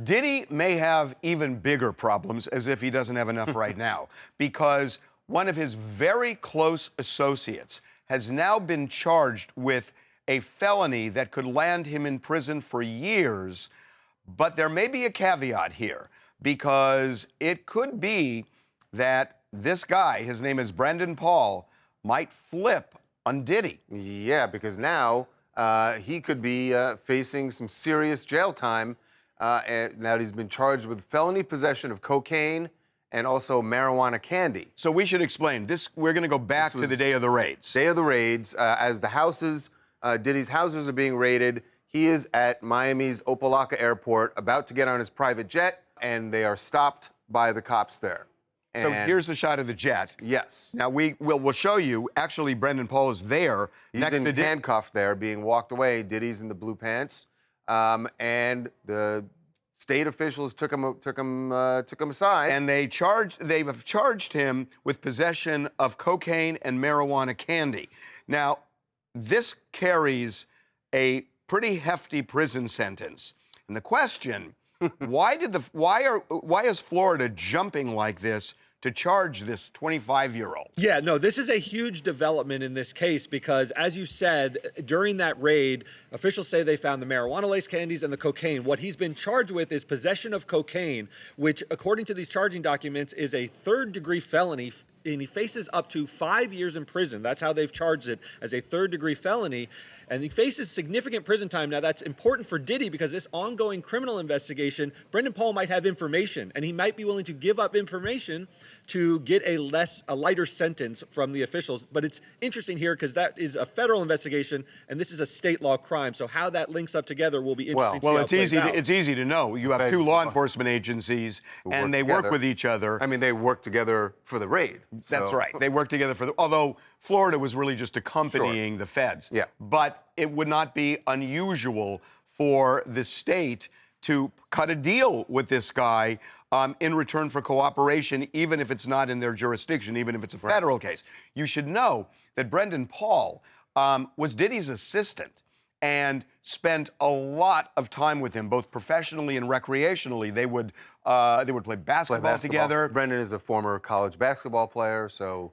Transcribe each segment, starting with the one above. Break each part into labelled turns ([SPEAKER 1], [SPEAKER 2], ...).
[SPEAKER 1] Diddy may have even bigger problems, as if he doesn't have enough right now, because one of his very close associates has now been charged with a felony that could land him in prison for years. But there may be a caveat here, because it could be that this guy, his name is Brendan Paul, might flip on Diddy.
[SPEAKER 2] Yeah, because now he could be facing some serious jail time. And now he's been charged with felony possession of cocaine and also marijuana candy.
[SPEAKER 1] So we should explain this. We're going to go back to the day of the raids.
[SPEAKER 2] Day of the raids, as the houses, Diddy's houses are being raided. He is at Miami's Opa-locka Airport, about to get on his private jet, and they are stopped by the cops there. And
[SPEAKER 1] so here's the shot of the jet.
[SPEAKER 2] Yes.
[SPEAKER 1] Now we'll show you. Actually, Brendan Paul is there.
[SPEAKER 2] He's
[SPEAKER 1] next
[SPEAKER 2] in
[SPEAKER 1] to
[SPEAKER 2] handcuffed there, being walked away. Diddy's in the blue pants, and the state officials took him aside.
[SPEAKER 1] And they have charged him with possession of cocaine and marijuana candy. Now, this carries a pretty hefty prison sentence. And the question, why is Florida jumping like this to charge this 25-year-old?
[SPEAKER 3] Yeah, no, this is a huge development in this case because, as you said, during that raid, officials say they found the marijuana-laced candies and the cocaine. What he's been charged with is possession of cocaine, which, according to these charging documents, is a third-degree felony, and he faces up to 5 years in prison. That's how they've charged it, as a third-degree felony. And he faces significant prison time. Now, that's important for Diddy because this ongoing criminal investigation, Brendan Paul might have information, and he might be willing to give up information to get a lighter sentence from the officials. But it's interesting here because that is a federal investigation, and this is a state law crime. So how that links up together will be interesting.
[SPEAKER 1] Well, it's easy to know. You have two law enforcement agencies, and they work with each other.
[SPEAKER 2] I mean, they work together for the raid.
[SPEAKER 1] That's right. They work together although Florida was really just accompanying the feds.
[SPEAKER 2] Yeah.
[SPEAKER 1] But it would not be unusual for the state to cut a deal with this guy in return for cooperation, even if it's not in their jurisdiction, even if it's a federal case. You should know that Brendan Paul was Diddy's assistant and spent a lot of time with him, both professionally and recreationally. They would play basketball together.
[SPEAKER 2] Brendan is a former college basketball player, so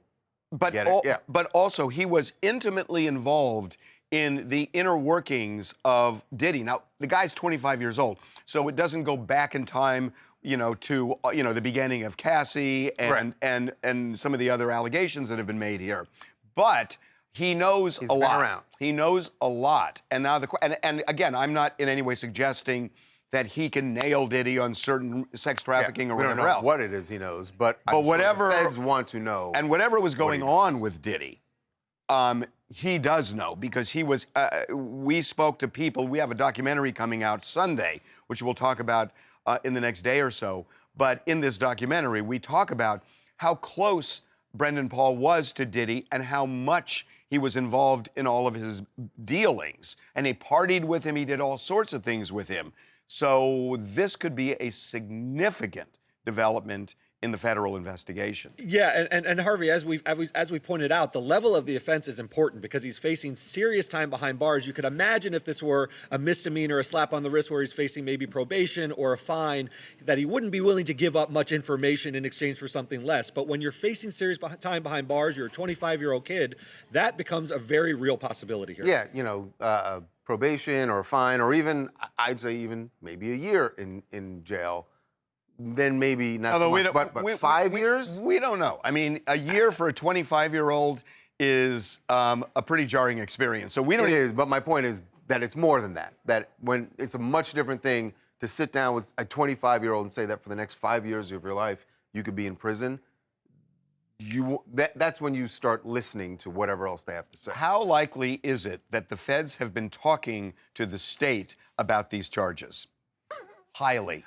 [SPEAKER 1] but also he was intimately involved in the inner workings of Diddy. Now, the guy's 25 years old, so it doesn't go back in time, to the beginning of Cassie and some of the other allegations that have been made here. But he knows a lot. He knows a lot. And now and again, I'm not in any way suggesting that he can nail Diddy on certain sex trafficking or whatever else.
[SPEAKER 2] We don't know what it is he knows, but
[SPEAKER 1] whatever
[SPEAKER 2] the feds want to know.
[SPEAKER 1] And whatever was going on with Diddy, he does know because he was. We spoke to people. We have a documentary coming out Sunday, which we'll talk about in the next day or so. But in this documentary, we talk about how close Brendan Paul was to Diddy and how much he was involved in all of his dealings. And he partied with him. He did all sorts of things with him. So this could be a significant development in the federal investigation.
[SPEAKER 3] Yeah, and Harvey, as we pointed out, the level of the offense is important because he's facing serious time behind bars. You could imagine if this were a misdemeanor, a slap on the wrist where he's facing maybe probation or a fine, that he wouldn't be willing to give up much information in exchange for something less. But when you're facing serious time behind bars, you're a 25-year-old kid, that becomes a very real possibility here.
[SPEAKER 2] Yeah, probation or a fine, or even, I'd say even maybe a year in jail. Then maybe not so much, but 5 years?
[SPEAKER 1] We don't know. I mean, a year for a 25-year-old is a pretty jarring experience. So we don't.
[SPEAKER 2] It is, but my point is that it's more than that. That when it's a much different thing to sit down with a 25-year-old and say that for the next 5 years of your life you could be in prison. That's when you start listening to whatever else they have to say.
[SPEAKER 1] How likely is it that the feds have been talking to the state about these charges? Highly.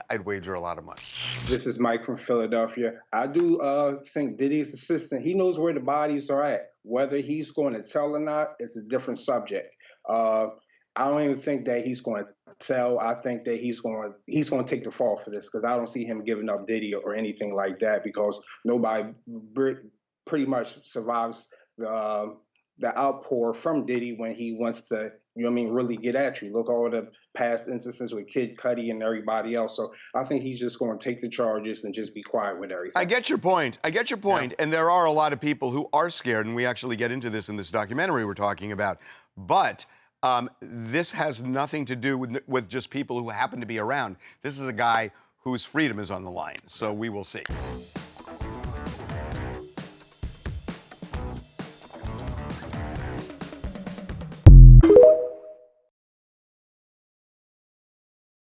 [SPEAKER 2] I'd wager a lot of money.
[SPEAKER 4] This is Mike from Philadelphia. I do think Diddy's assistant, he knows where the bodies are at. Whether he's going to tell or not is a different subject. I don't even think that he's going to tell. I think that he's going to take the fall for this because I don't see him giving up Diddy or anything like that because nobody pretty much survives the outpour from Diddy when he wants to you know what I mean, really get at you. Look all the past instances with Kid Cudi and everybody else. So I think he's just going to take the charges and just be quiet with everything.
[SPEAKER 1] I get your point. I get your point. And there are a lot of people who are scared, and we actually get into this in this documentary we're talking about. But this has nothing to do with just people who happen to be around. This is a guy whose freedom is on the line. So we will see.